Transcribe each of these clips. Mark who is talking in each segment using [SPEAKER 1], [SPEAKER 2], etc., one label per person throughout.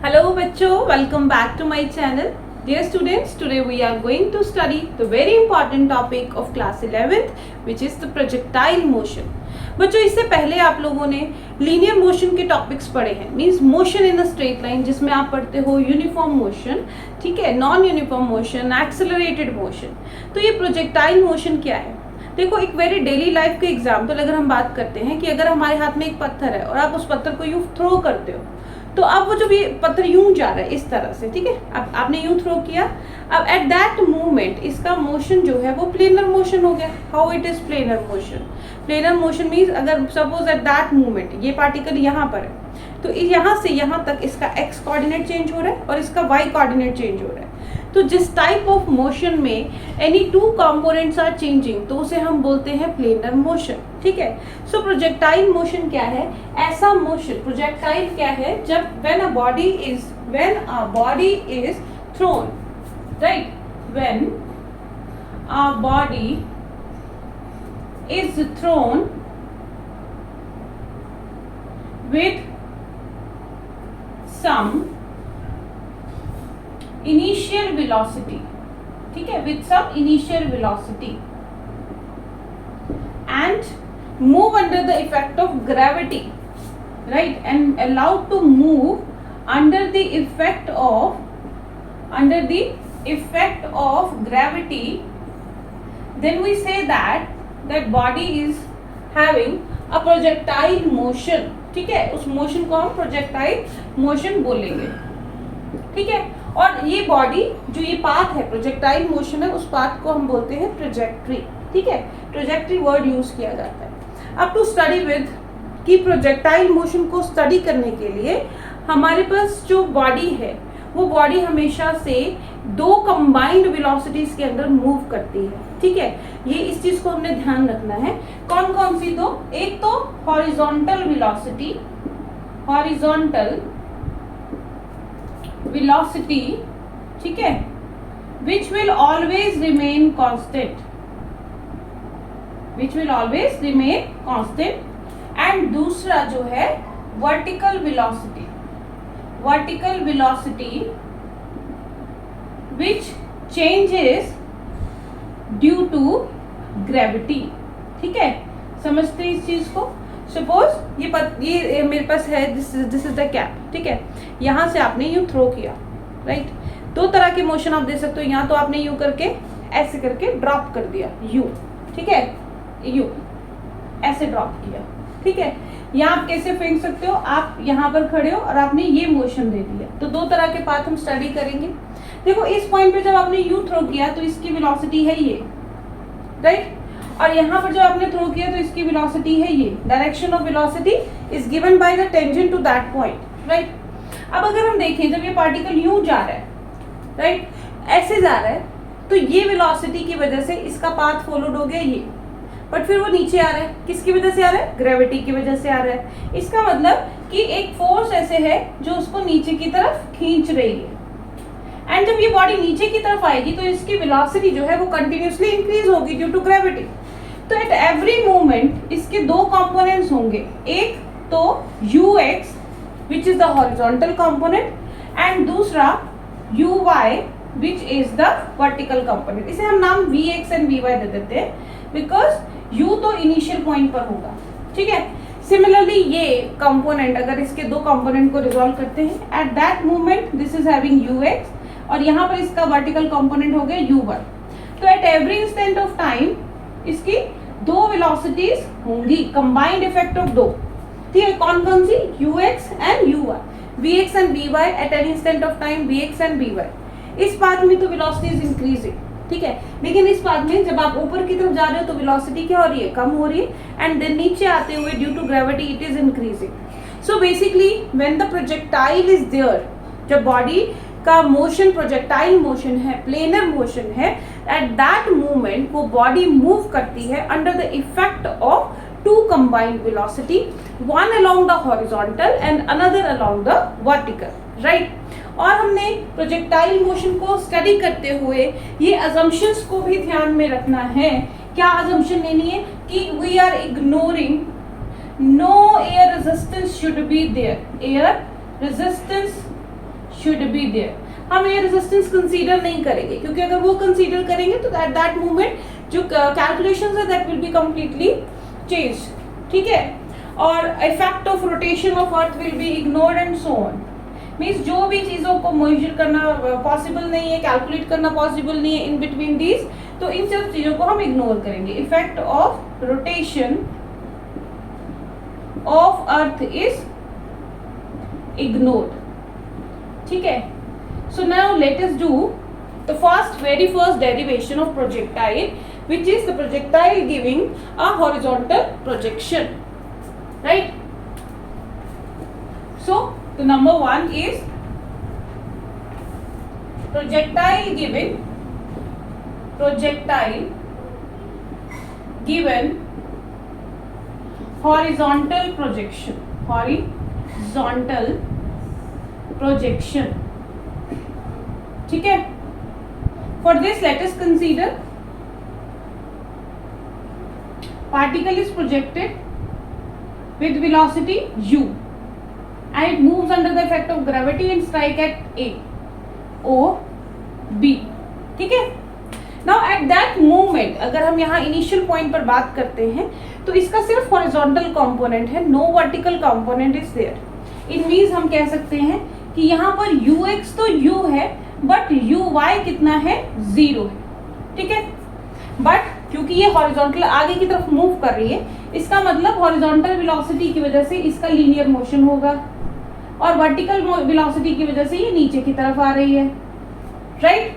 [SPEAKER 1] Hello बच्चों, welcome back to my channel. Dear students, today we are going to study the very important topic of class 11th which is the projectile motion. बच्चों इससे पहले आप लोगों ने linear motion के topics पढ़े हैं, means motion in a straight line, जिसमें आप पढ़ते हो यूनिफॉर्म मोशन, ठीक है, non uniform motion, accelerated motion. तो ये प्रोजेक्टाइल मोशन क्या है? देखो, एक वेरी डेली लाइफ के एग्जाम्पल अगर हम बात करते हैं कि अगर हमारे हाथ में एक पत्थर है और आप उस पत्थर को यूं थ्रो करते हो, तो अब वो जब ये पत्थर यूं जा रहा है इस तरह से, ठीक है, अब आपने यूं थ्रो किया, अब एट दैट मोमेंट इसका मोशन जो है वो प्लेनर मोशन हो गया. How it is planar motion? Planar motion means अगर सपोज एट दैट मोमेंट ये पार्टिकल यहाँ पर है, तो यहाँ से यहाँ तक इसका एक्स कोऑर्डिनेट चेंज हो रहा है और इसका वाई कोऑर्डिनेट चेंज हो रहा है. तो जिस टाइप ऑफ मोशन में any two components are changing, तो उसे हम बोलते हैं प्लेनर मोशन. ठीक है. सो प्रोजेक्टाइल मोशन क्या है? ऐसा मोशन प्रोजेक्टाइल क्या है? जब when a body is thrown, right? When a body is thrown with some initial velocity, ठीक है, with some initial velocity and move under the effect of gravity, right, and allowed to move under the effect of gravity, then we say that body is having a projectile motion. ठीक है, उस motion को हम projectile motion बोलेंगे. ठीक है. और ये बॉडी जो ये पाथ है, प्रोजेक्टाइल मोशन है, उस पाथ को हम बोलते हैं ट्रेजेक्ट्री. ठीक है, ट्रेजेक्ट्री वर्ड यूज किया जाता है. अब टू स्टडी विद कि प्रोजेक्टाइल मोशन को स्टडी करने के लिए हमारे पास जो बॉडी है वो बॉडी हमेशा से दो कंबाइंड वेलोसिटीज के अंदर मूव करती है. ठीक है, ये इस चीज को हमने ध्यान रखना है. कौन कौन सी दो? एक तो हॉरिजॉन्टल वेलोसिटी, ठीक है, which will always remain constant, and दूसरा जो है vertical velocity which changes due to gravity. ठीक है, समझते हैं इस चीज को? सपोज ये मेरे पास है, दिस इज द कैप. ठीक है, यहाँ से आपने यूं थ्रो किया, राइट. दो तरह के मोशन आप दे सकते हो. यहाँ तो आपने यूं करके ऐसे करके ड्रॉप कर दिया, यूं, ठीक है, यूं ऐसे ड्रॉप किया. ठीक है, यहाँ आप कैसे फेंक सकते हो? आप यहाँ पर खड़े हो और आपने ये मोशन दे दिया. तो दो तरह के पाथ हम स्टडी करेंगे. देखो, इस पॉइंट पे जब आपने यू थ्रो किया तो इसकी वेलोसिटी है ये, राइट, और यहाँ पर जब आपने थ्रो किया तो इसकी वेलोसिटी है ये. Direction of velocity is given by the tangent to that point, right. अब अगर हम देखें, जब ये पार्टिकल यूं जा रहा है, राइट, ऐसे जा रहा है, तो ये वेलोसिटी की वजह से इसका पाथ फॉलोड हो गया ये, बट फिर वो नीचे आ रहा है. किसकी वजह से आ रहा है? ग्रेविटी की वजह से आ रहा है. इसका मतलब कि एक फोर्स ऐसे है जो उसको नीचे की तरफ खींच रही है. एंड जब ये बॉडी नीचे की तरफ आएगी तो इसकी वेलोसिटी जो है वो कंटिन्यूसली इंक्रीज होगी ड्यू टू ग्रेविटी. तो एट एवरी मोमेंट इसके दो कंपोनेंट्स होंगे. एक तो ux which is the horizontal component and दूसरा uy which is the vertical component. इसे हम नाम vx एंड vy दे देते हैं बिकॉज u तो इनिशियल पॉइंट पर होगा. ठीक है. सिमिलरली ये कंपोनेंट, अगर इसके दो कंपोनेंट को रिजॉल्व करते हैं, eight that moment this is having ux और यहाँ पर इसका वर्टिकल कंपोनेंट हो गया u1. तो at every instant of time इसकी दो वेलोसिटीज होंगी, कंबाइंड इफेक्ट ऑफ दो. ठीक है, कौन कौन सी? ux and uy, vx and vy at an instant of time, vx and vy. इस पाथ में तो वेलोसिटी इज इंक्रीजिंग. ठीक है, लेकिन इस पाथ में जब आप ऊपर की तरफ जा रहे हो तो वेलोसिटी क्या हो रही है? कम हो रही है. एंड देन नीचे आते हुए due to gravity it is increasing. So basically when the projectile is there, जब बॉडी का मोशन प्रोजेक्टाइल मोशन है, प्लेनर मोशन है, एट दैट मोमेंट वो बॉडी मूव करती है under the effect of two combined velocity, one along the horizontal and another along the vertical, right. और हमने projectile motion को स्टडी करते हुए ये अजम्पशंस को भी ध्यान में रखना है. क्या अजम्पशन लेनी है? कि we are ignoring no air resistance should be there. Air resistance should be there. हम ये रेजिस्टेंस कंसीडर नहीं करेंगे, क्योंकि अगर वो कंसीडर करेंगे तो एट दैट मोमेंट जो कैलकुलेशंस है that will be completely change. ठीक है. और effect of rotation of earth will be ignored and so on. Means जो भी चीज़ों को मेजर करना पॉसिबल नहीं है, कैलकुलेट करना पॉसिबल नहीं है इन बिटवीन दीज, तो इन सब चीज़ों को हम इग्नोर करेंगे. Effect of rotation of earth is ignored. ठीक है. So now let us do the very first derivation of projectile, which is the projectile giving a horizontal projection, right? So the number one is projectile given horizontal projection. ठीक है. For this let us consider particle is projected with velocity u and it moves under the effect of gravity and strike at A O B. ठीक है. Now at that moment अगर हम यहाँ initial point पर बात करते हैं तो इसका सिर्फ हॉरिजॉन्टल कंपोनेंट है, no vertical component is there. In means हम कह सकते हैं कि यहाँ पर ux तो u है बट uy कितना है, 0 है. ठीक है. बट क्योंकि ये हॉरिजॉन्टल आगे की तरफ मूव कर रही है, इसका मतलब हॉरिजॉन्टल वेलोसिटी की वजह से इसका लीनियर मोशन होगा और वर्टिकल वेलोसिटी की वजह से ये नीचे की तरफ आ रही है. राइट.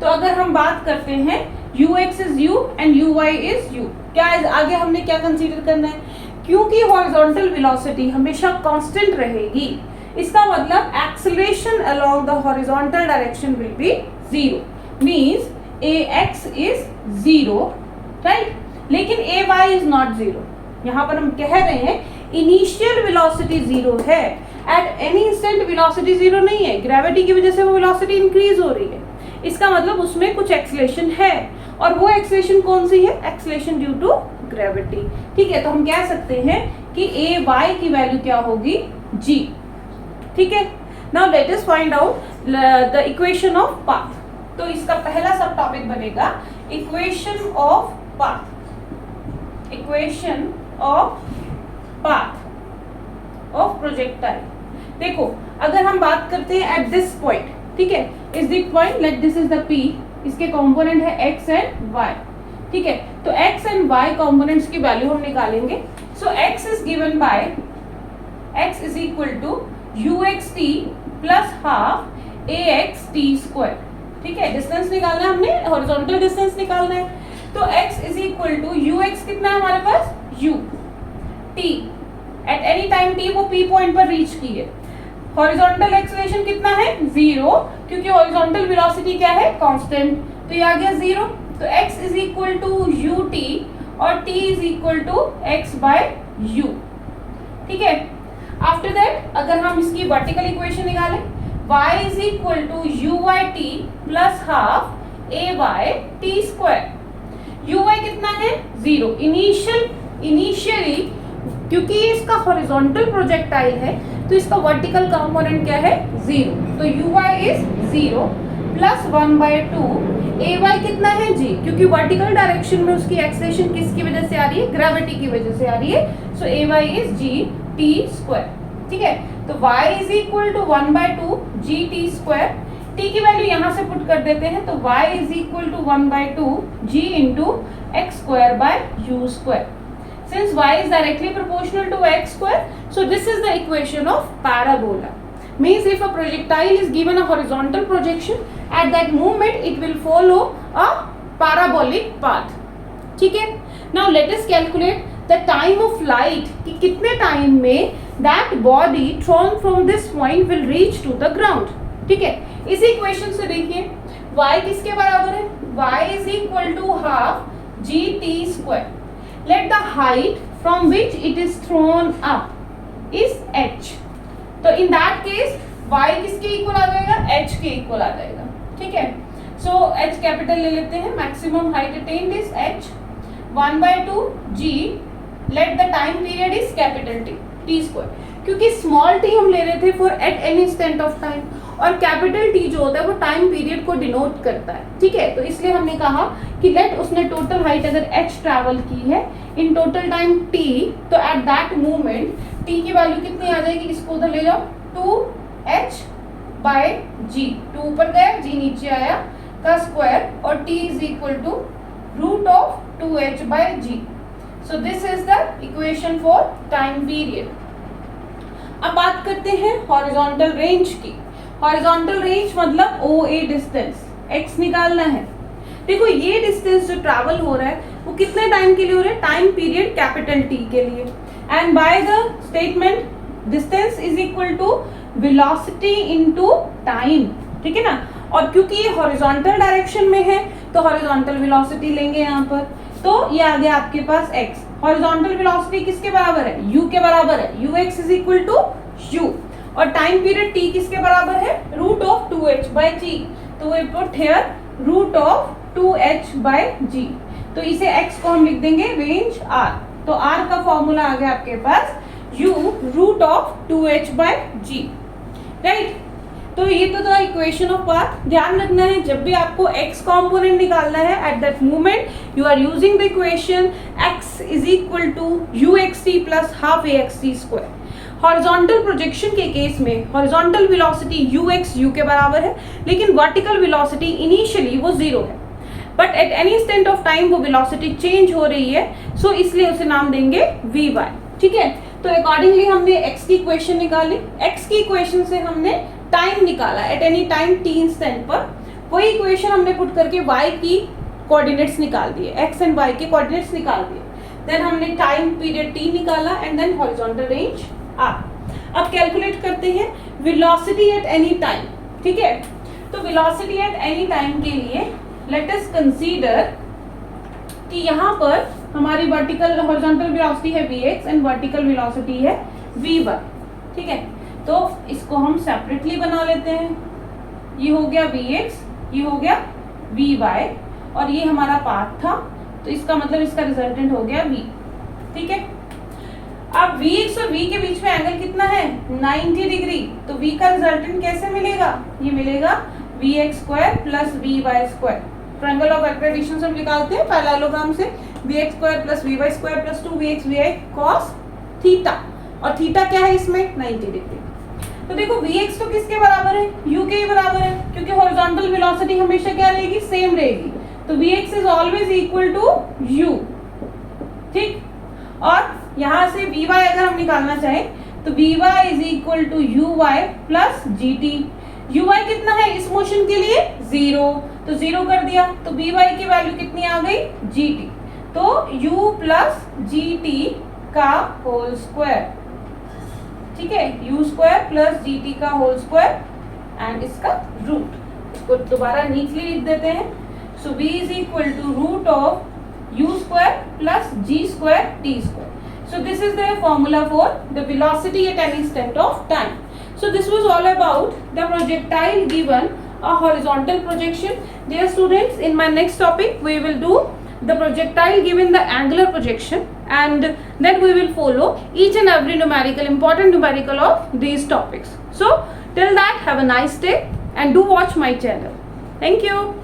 [SPEAKER 1] तो अगर हम बात करते हैं ux is u and uy is u, क्या आगे हमने क्या कंसीडर करना है, क्योंकि हॉरिजॉन्टल वेलोसिटी हमेशा कांस्टेंट रहेगी, इसका मतलब acceleration along the horizontal direction will be 0. Means ax is 0, right. लेकिन ay इज नॉट 0. यहाँ पर हम कह रहे हैं इनिशियल वेलोसिटी 0 है, एट एनी इंस्टेंट वेलोसिटी 0 नहीं है. ग्रेविटी की वजह से वो वेलोसिटी इंक्रीज हो रही है, इसका मतलब उसमें कुछ एक्सेलरेशन है, और वो एक्सेलरेशन कौन सी है, एक्सेलरेशन ड्यू टू ग्रेविटी. ठीक है. तो हम कह सकते हैं कि ay की वैल्यू क्या होगी, g. ठीक है. Now let us find out the equation of path. तो इसका पहला सब टॉपिक बनेगा equation of path. Equation of path of projectile. देखो अगर हम बात करते हैं एट दिस पॉइंट, ठीक है, is this point, let this is the p, इसके कंपोनेंट है x एंड y. ठीक है. तो x एंड y कंपोनेंट्स की वैल्यू हम निकालेंगे. So x is given by x is equal to uxt plus half axt square. ठीक है. डिस्टेंस निकालना है हमने, हॉरिजॉन्टल डिस्टेंस निकालना है. तो x is equal to ux कितना है हमारे पास, u t at any time t वो p पॉइंट पर रीच की है. हॉरिजॉन्टल एक्सेलरेशन कितना है, 0, क्योंकि हॉरिजॉन्टल वेलोसिटी क्या है, कांस्टेंट, तो ये आ गया 0. तो x is equal to ut और t is equal to x by u. ठीक है. आफ्टर दैट अगर हम इसकी वर्टिकल इक्वेशन निकालें, y is equal to uyt plus half a by t square. uy कितना है, 0. इनिशियली क्योंकि इसका हॉरिजॉन्टल प्रोजेक्टाइल है तो इसका वर्टिकल कंपोनेंट क्या है, 0. तो uy इज 0 प्लस 1/2. ay कितना है, g, क्योंकि वर्टिकल डायरेक्शन में उसकी एक्सेलरेशन किसकी वजह से आ रही है, ग्रेविटी की वजह से आ रही है. So ay is g t square. ठीक है. तो y is equal to 1/2 g t square. t की वैल्यू यहाँ से पुट कर देते हैं, तो y is equal to 1/2 g into x square by u square. Since y is directly proportional to x square, so this is the equation of parabola. Means if a projectile is given a horizontal projection, at that moment it will follow a parabolic path. ठीक है. Now let us calculate the time of light, कि कितने time में that body thrown from this point will reach to the ground. ठीक है. इस equation से देखिए y किसके बराबर है, y is equal to half g t square. Let the height from which it is thrown up is h. तो in that case y किसके इक्वल आ जाएगा, h के इक्वल आ जाएगा. ठीक है. So h कैपिटल ले लेते हैं. Maximum height attained is h 1/2 g. Let the time period is capital T, t square. क्योंकि स्मॉल t हम ले रहे थे for at any instant of time और कैपिटल टी जो होता है वो टाइम पीरियड को डिनोट करता है, ठीक है। तो इसलिए हमने कहा कि लेट उसने टोटल हाइट अगर h ट्रैवल की है इन टोटल टाइम t, तो एट दैट मोमेंट t की वैल्यू कितनी आ जाएगी, इसको उधर ले जाओ, 2h बाय g, 2 ऊपर गया g नीचे आया का स्क्वायर, और t is equal to root of 2h by g। So this is the equation for time period. अब बात करते हैं हॉरिजॉन्टल रेंज की। हॉरिजॉन्टल रेंज मतलब OA डिस्टेंस, x निकालना है। देखो ये डिस्टेंस जो ट्रैवल हो रहा है वो कितने टाइम के लिए हो रहा है, टाइम पीरियड कैपिटल T के लिए, and by the statement distance is equal to velocity into time, ठीक है ना। और क्योंकि ये हॉरिजॉन्टल डायरेक्शन में है तो हॉरिजॉन्टल वेलोसिटी लेंगे यहाँ पर, तो ये आ गया आपके पास x। हॉरिजॉन्टल वेलोसिटी किसके बराबर है, u के बराबर है, ux is equal to u, और टाइम पीरियड t किसके बराबर है, root of 2h by g, तो we put here root of 2h by g। तो इसे x को हम लिख देंगे रेंज r, तो r का फॉर्मूला आ गया आपके पास u root of 2h by g, right. तो ये तो था इक्वेशन ऑफ पाथ। ध्यान रखना है जब भी आपको x कॉम्पोनेंट निकालना है at that moment you are using the equation x is equal to uxt plus half axt square. Horizontal projection के केस में हॉरिजॉन्टल वेलोसिटी ux u के बराबर है, लेकिन वर्टिकल वेलोसिटी इनिशियली वो 0 है, but at any instant of time वो velocity change हो रही है, सो इसलिए उसे नाम देंगे vy, ठीक है। तो अकॉर्डिंगली हमने x की इक्वेशन निकाली, x की इक्वेशन से हमने टाइम निकाला eight any time t instant पर, वही इक्वेशन हमने पुट करके y की कोऑर्डिनेट्स निकाल दिए, x एंड y के कोऑर्डिनेट्स निकाल दिए, देन हमने टाइम पीरियड t निकाला and then horizontal range r। अब कैलकुलेट करते हैं वेलोसिटी एट एनी टाइम, ठीक है। तो वेलोसिटी एट एनी टाइम के लिए लेट अस कंसीडर कि यहाँ पर हमारी वर्टिकल हॉरिजॉन्टल वेलोसिटी है vx एंड वर्टिकल वेलोसिटी है vy, ठीक है। तो इसको हम सेपरेटली बना लेते हैं, ये हो गया vx, ये हो गया vy, और ये हमारा पाथ था, तो इसका मतलब इसका रिजल्टेंट हो गया v, ठीक है। अब vx और v के बीच में एंगल कितना है, 90 डिग्री, तो v का रिजल्टेंट कैसे मिलेगा, ये मिलेगा vx square plus vy square. Triangle of equation से हम निकालते हैं पैरेललोग्राम से, vx square plus vy square plus 2vx vy cos theta, और थीटा क्या है इसमें 90 डिग्री। तो देखो vx तो किसके बराबर है, u के ही बराबर है, क्योंकि हॉरिजॉन्टल वेलोसिटी हमेशा क्या रहेगी, सेम रहेगी, तो vx is always equal to u, ठीक। और यहाँ से vy अगर हम निकालना चाहें तो vy is equal to uy plus gt। uy कितना है इस मोशन के लिए 0, तो 0 कर दिया, तो vy की वैल्यू कितनी आ गई gt, तो u प्लस gt का होल स्क्वायर, ठीक है, u स्क्वायर प्लस gt का होल स्क्वायर एंड इसका रूट, इसको दोबारा नीचली लिख देते हैं। So v is equal to root of u square plus g square t square. So this is the formula for the velocity at any instant of time. So this was all about the projectile given a horizontal projection. Dear students, in my next topic we will do the projectile given the angular projection, and then we will follow each and every important numerical of these topics. So till that, have a nice day and do watch my channel. Thank you.